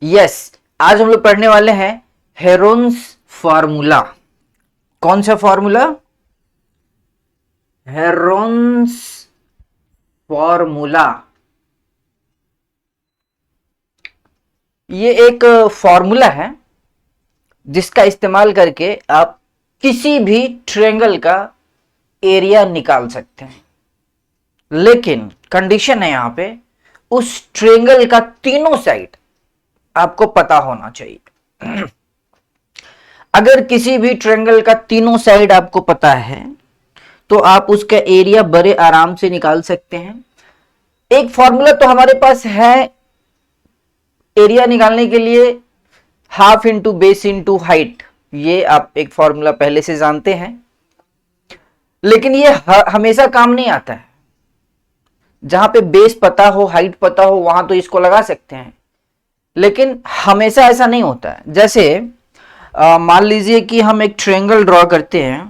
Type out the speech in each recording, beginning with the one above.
Yes, आज हम लोग पढ़ने वाले हैं हेरोन्स फॉर्मूला। कौन सा फॉर्मूला? Heron's formula. ये एक फॉर्मूला है जिसका इस्तेमाल करके आप किसी भी ट्रायंगल का एरिया निकाल सकते हैं, लेकिन कंडीशन है यहां पे उस ट्रायंगल का तीनों साइड आपको पता होना चाहिए। अगर किसी भी ट्रायंगल का तीनों साइड आपको पता है तो आप उसका एरिया बड़े आराम से निकाल सकते हैं। एक फॉर्मूला तो हमारे पास है एरिया निकालने के लिए, half into base into height. ये आप एक फॉर्मूला पहले से जानते हैं, लेकिन ये हमेशा काम नहीं आता है। जहां पे बेस पता हो, हाइट पता हो, वहां तो इसको लगा सकते हैं, लेकिन हमेशा ऐसा नहीं होता है। जैसे मान लीजिए कि हम एक ट्रायंगल ड्रॉ करते हैं।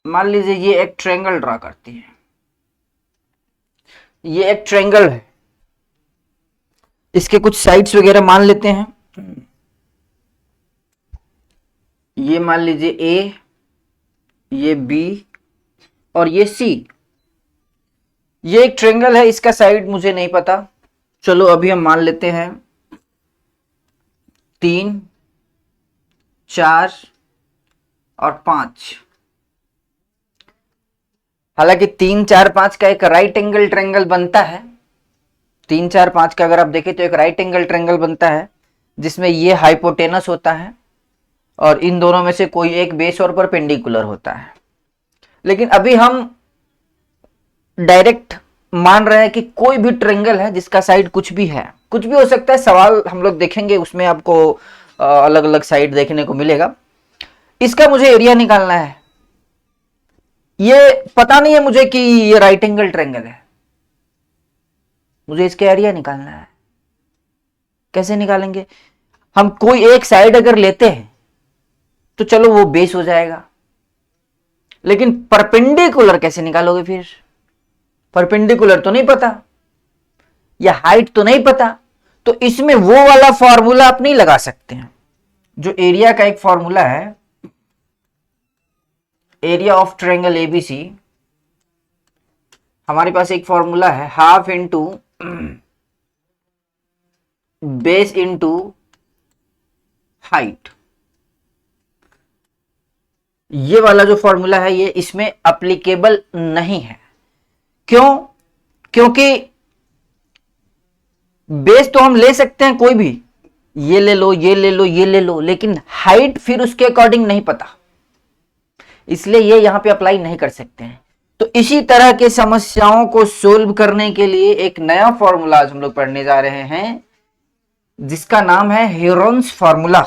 मान लीजिए ये एक ट्रायंगल ड्रॉ करते हैं, ये एक ट्रायंगल है, इसके कुछ साइड्स वगैरह मान लेते हैं। ये मान लीजिए ए, ये बी और ये सी। ये एक ट्रायंगल है, इसका साइड मुझे नहीं पता। चलो अभी हम मान लेते हैं 3, 4 और 5। हालांकि 3, 4, 5 का एक राइट एंगल ट्रायंगल बनता है। 3, 4, 5 का अगर आप देखें तो एक राइट एंगल ट्रायंगल बनता है जिसमें ये हाइपोटेनस होता है और इन दोनों में से कोई एक बेस और परपेंडिकुलर होता है। लेकिन अभी हम डायरेक्ट मान रहे हैं कि कोई भी ट्रायंगल है जिसका साइड कुछ भी है, कुछ भी हो सकता है। सवाल हम लोग देखेंगे, उसमें आपको अलग अलग साइड देखने को मिलेगा। इसका मुझे एरिया निकालना है। ये पता नहीं है मुझे कि ये राइट एंगल ट्रायंगल है, मुझे इसका एरिया निकालना है। कैसे निकालेंगे? हम कोई एक साइड अगर लेते हैं तो चलो वो बेस हो जाएगा, लेकिन परपेंडिकुलर कैसे निकालोगे? फिर परपेंडिकुलर तो नहीं पता, या हाइट तो नहीं पता, तो इसमें वो वाला फॉर्मूला आप नहीं लगा सकते हैं जो एरिया का एक फॉर्मूला है, एरिया ऑफ ट्रायंगल एबीसी। हमारे पास एक फॉर्मूला है half into base into height. ये वाला जो फॉर्मूला है ये इसमें एप्लीकेबल नहीं है। क्यों? क्योंकि बेस तो हम ले सकते हैं कोई भी, ये ले लो, ये ले लो, ये ले लो, लेकिन हाइट फिर उसके अकॉर्डिंग नहीं पता, इसलिए ये यहां पे अप्लाई नहीं कर सकते हैं। तो इसी तरह के समस्याओं को सोल्व करने के लिए एक नया फॉर्मूला आज हम लोग पढ़ने जा रहे हैं जिसका नाम है हेरोन्स फॉर्मूला।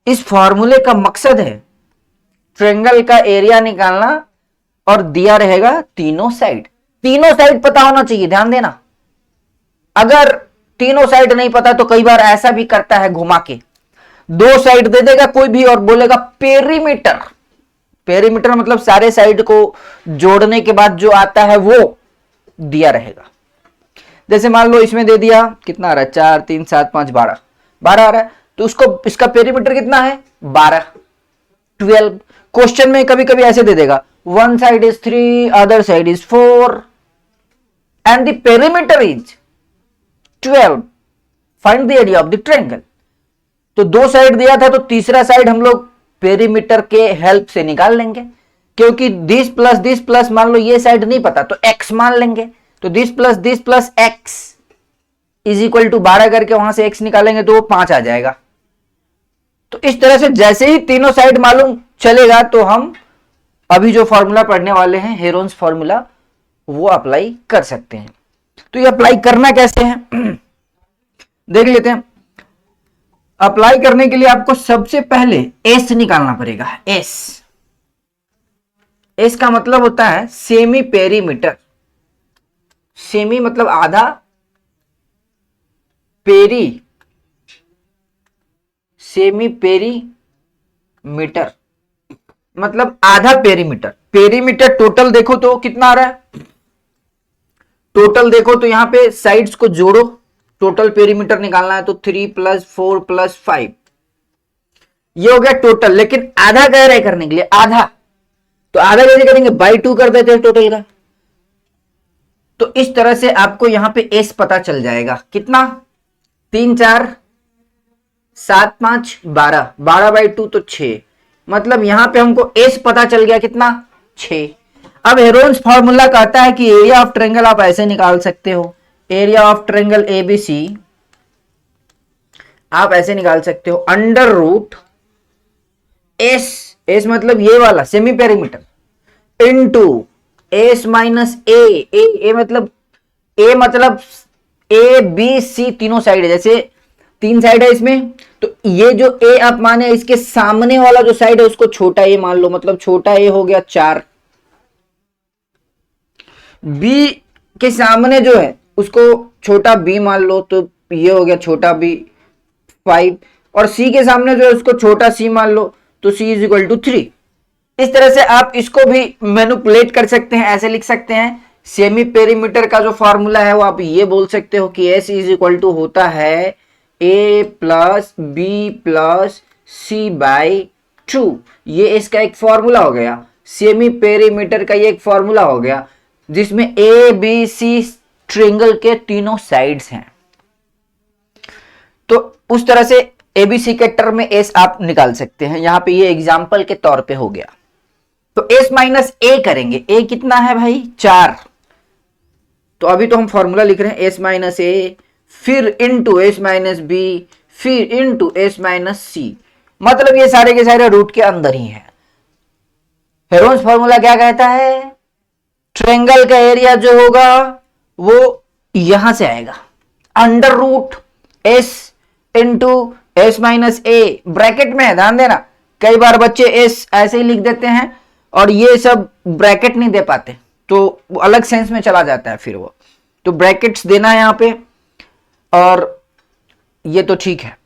इस फॉर्मूले का मकसद है ट्रायंगल का एरिया निकालना, और दिया रहेगा तीनों साइड। तीनों साइड पता होना चाहिए, ध्यान देना। अगर तीनों साइड नहीं पता तो कई बार ऐसा भी करता है घुमा के, दो साइड दे देगा कोई भी और बोलेगा पेरीमीटर। पेरीमीटर मतलब सारे साइड को जोड़ने के बाद जो आता है वो दिया रहेगा। जैसे मान लो इसमें दे दिया, कितना आ रहा है? 4, 3, 7, 5, 12, 12 आ रहा है, तो उसको इसका पेरीमीटर कितना है? 12, 12। क्वेश्चन में कभी कभी ऐसे दे देगा, one side is 3, other side is 4 and the perimeter is 12, find the area of the triangle. तो दो साइड दिया था तो तीसरा साइड हम लोग पेरीमीटर के हेल्प से निकाल लेंगे, क्योंकि दिस प्लस मान लो ये साइड नहीं पता तो x मान लेंगे, तो this plus x is equal to 12 करके वहां से x निकालेंगे तो वो 5 आ जाएगा। तो इस तरह से जैसे ही तीनों साइड मालूम चलेगा तो हम अभी जो फॉर्मूला पढ़ने वाले हैं हेरोन्स फॉर्मूला, वो अप्लाई कर सकते हैं। तो ये अप्लाई करना कैसे है देख लेते हैं। अप्लाई करने के लिए आपको सबसे पहले एस निकालना पड़ेगा। एस, एस का मतलब होता है सेमी पेरीमीटर। सेमी मतलब आधा, पेरी सेमी पेरीमीटर मतलब आधा पेरीमीटर। पेरीमीटर टोटल देखो तो कितना आ रहा है, टोटल देखो तो यहां पे साइड्स को जोड़ो, टोटल पेरीमीटर निकालना है तो 3 + 4 + 5, ये हो गया टोटल। लेकिन आधा कह रहे करने के लिए, आधा, तो आधा कैसे करेंगे, बाई 2 कर देते हैं टोटल का। तो इस तरह से आपको यहां पे एस पता चल जाएगा, कितना, 3 4 7 5 12, 12/2 तो 6, मतलब यहां पे हमको एस पता चल गया कितना, 6। अब हेरोन्स फॉर्मूला कहता है कि एरिया ऑफ ट्रायंगल आप ऐसे निकाल सकते हो, एरिया ऑफ ट्रायंगल एबीसी आप ऐसे निकाल सकते हो, अंडर रूट एस, एस मतलब ये वाला semi perimeter, into S minus A मतलब ए बी सी तीनों साइड है, जैसे 3 साइड है इसमें, तो ये जो ए आप माने इसके सामने वाला जो साइड है उसको छोटा ए मान लो, मतलब छोटा ए हो गया 4, बी के सामने जो है उसको छोटा बी मान लो, तो ये हो गया छोटा बी 5, और सी के सामने जो है उसको छोटा सी मान लो, तो सी = 3। इस तरह से आप इसको भी मैनिपुलेट कर सकते हैं, ऐसे लिख सकते हैं, सेमी पेरीमीटर का जो फॉर्मूला है वो आप ये बोल सकते हो कि S = होता है A + B + C/2, ये इसका एक फॉर्मूला हो गया, सेमी पेरीमीटर का ये एक फॉर्मूला हो गया जिसमें ए बी सी ट्रायंगल के तीनों साइड्स हैं। तो उस तरह से एबीसी के टर्म में एस आप निकाल सकते हैं, यहां पे ये एग्जांपल के तौर पे हो गया। तो एस माइनस ए करेंगे, ए कितना है भाई 4, तो अभी तो हम फॉर्मूला लिख रहे हैं एस माइनस ए, फिर इनटू एस माइनस बी, फिर इनटू एस माइनस सी, मतलब ये सारे के सारे रूट के अंदर ही है। हेरोन्स फॉर्मूला क्या कहता है, ट्रायंगल का एरिया जो होगा वो यहां से आएगा, under root S into S minus A, bracket में है, ध्यान देना, कई बार बच्चे एस ऐसे ही लिख देते हैं और ये सब ब्रैकेट नहीं दे पाते, तो वो अलग सेंस में चला जाता है फिर वो, तो ब्रैकेट्स देना है यहां पे, और ये तो ठीक है।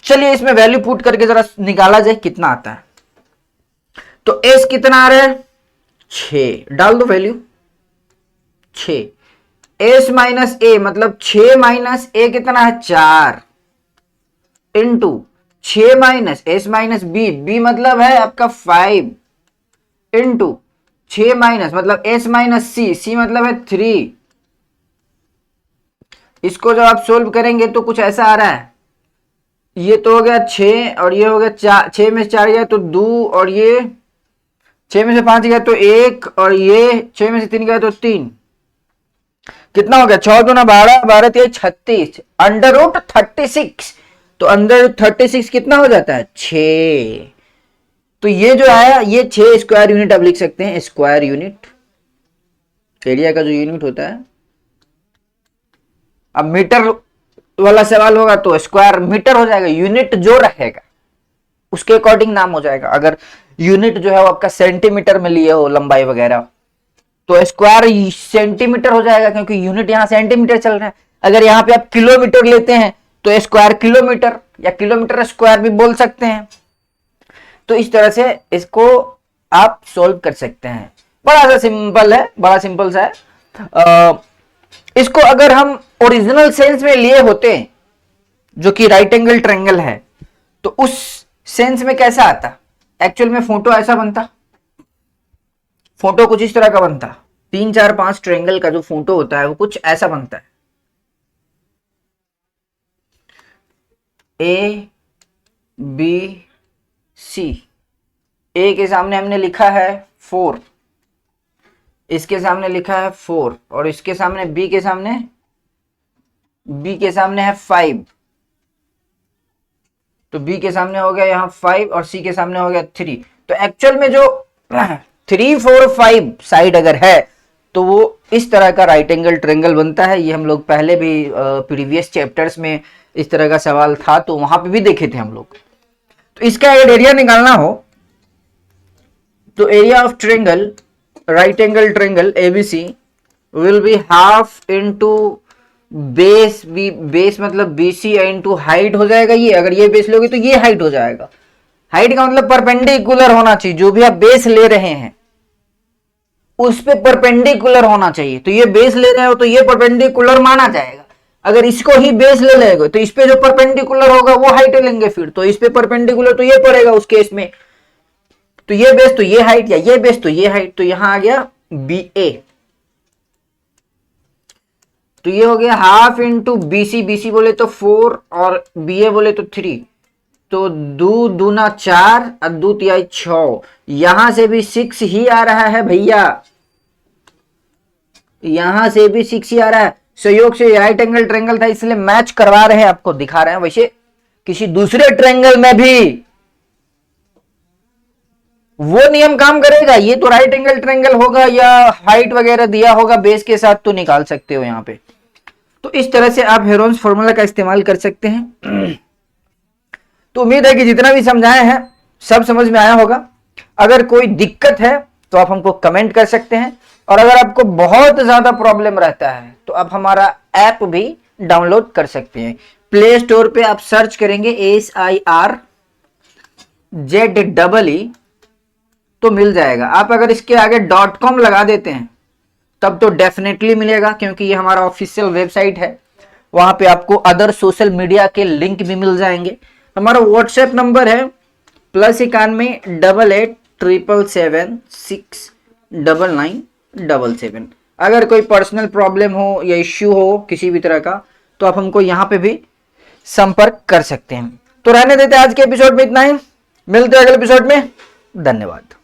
चलिए इसमें वैल्यू पुट करके जरा निकाला जाए कितना आता है। तो एस कितना आ रहा है 6, डाल दो वैल्यू 6, एस माइनस ए मतलब 6 माइनस ए कितना है 4, into 6 minus S minus B, B मतलब है आपका 5, इंटू 6 माइनस मतलब एस माइनस सी, सी मतलब है 3। इसको जब आप सोल्व करेंगे तो कुछ ऐसा आ रहा है, ये तो हो गया 6 और ये हो गया 4, 6 में से 4 गया तो 2, और ये 6 में से 5 गया तो 1, और ये 6 में से 3 गया तो 3, कितना हो गया 6 दूना 12, 12 3 36, अंडर रूट 36, तो अंडर 36 कितना हो जाता है 6। तो ये जो आया ये 6 स्क्वायर यूनिट आप लिख सकते हैं, स्क्वायर यूनिट एरिया का जो यूनिट होता है। अब मीटर वाला सवाल होगा तो स्क्वायर मीटर हो जाएगा, यूनिट जो रहेगा उसके अकॉर्डिंग नाम हो जाएगा। अगर यूनिट जो है वो आपका सेंटीमीटर में लिए हो लंबाई वगैरह तो स्क्वायर सेंटीमीटर हो जाएगा, क्योंकि यूनिट यहां सेंटीमीटर चल रहा है। अगर यहां पे आप किलोमीटर लेते हैं तो स्क्वायर किलोमीटर या किलोमीटर स्क्वायर भी बोल सकते हैं। तो इस तरह से इसको आप सोल्व कर सकते हैं, बड़ा सा सिंपल है, बड़ा सिंपल सा है। इसको अगर हम ओरिजिनल सेंस में लिए होते जो कि राइट एंगल ट्रायंगल है तो उस सेंस में कैसा आता, एक्चुअल में फोटो ऐसा बनता, फोटो कुछ इस तरह का बनता, 3 4 5 ट्रायंगल का जो फोटो होता है वो कुछ ऐसा बनता है, ए बी सी, ए के सामने हमने लिखा है 4, इसके सामने लिखा है 4, और इसके सामने बी के सामने है 5, तो बी के सामने हो गया यहाँ 5 और सी के सामने हो गया 3। तो एक्चुअल में जो 3 4 5 साइड अगर है तो वो इस तरह का राइट एंगल ट्रायंगल बनता है। ये हम लोग पहले भी प्रीवियस चैप्टर्स में इस तरह का सवाल था तो वहां पे भी देखे थे हम लोग। तो इसका अगर एरिया निकालना हो तो area of triangle right angle triangle ABC will be half into base, base मतलब बीसी इनटू हाइट हो जाएगा ये, अगर ये बेस लोगे तो ये हाइट हो जाएगा। हाइट का मतलब परपेंडिकुलर होना चाहिए, जो भी आप बेस ले रहे हैं उस पे परपेंडिकुलर होना चाहिए। तो ये बेस ले रहे हो तो ये परपेंडिकुलर माना जाएगा। अगर इसको ही बेस ले लेंगे तो इस पे जो परपेंडिकुलर होगा वो हाइट लेंगे, फिर तो इस पे परपेंडिकुलर तो ये पड़ेगा उस केस में। तो ये बेस तो ये हाइट, या ये बेस तो ये हाइट, तो यहां आ गया बी ए। तो ये हो गया हाफ इंटू बीसी, बीसी बोले तो 4 और बी ए बोले तो 3, तो 2 दूना 4 और 2 तिहाई 6। यहां से भी 6 ही आ रहा है भैया, यहां से भी 6 ही आ रहा है। संयोग से राइट एंगल ट्रायंगल था इसलिए मैच करवा रहे हैं, आपको दिखा रहे हैं। वैसे किसी दूसरे ट्रायंगल में भी वो नियम काम करेगा। ये तो राइट एंगल ट्रायंगल होगा या हाइट वगैरह दिया होगा बेस के साथ, तो निकाल सकते हो यहां पे। तो इस तरह से आप हेरोन्स फॉर्मूला का इस्तेमाल कर सकते हैं। तो उम्मीद है कि जितना भी समझाए हैं सब समझ में आया होगा। अगर कोई दिक्कत है तो आप हमको कमेंट कर सकते हैं, और अगर आपको बहुत ज्यादा प्रॉब्लम रहता है तो आप हमारा ऐप भी डाउनलोड कर सकते हैं। प्ले स्टोर पे आप सर्च करेंगे SIRZEE तो मिल जाएगा। आप अगर इसके आगे .com लगा देते हैं तब तो डेफिनेटली मिलेगा, क्योंकि ये हमारा ऑफिशियल वेबसाइट है। वहां पे आपको अदर सोशल मीडिया के लिंक भी मिल जाएंगे। हमारा व्हाट्सएप नंबर है +91 88 777 69977। अगर कोई पर्सनल प्रॉब्लम हो या इश्यू हो किसी भी तरह का तो आप हमको यहाँ पे भी संपर्क कर सकते हैं। तो रहने देते हैं आज के एपिसोड में इतना ही, मिलते हैं अगले एपिसोड में। धन्यवाद।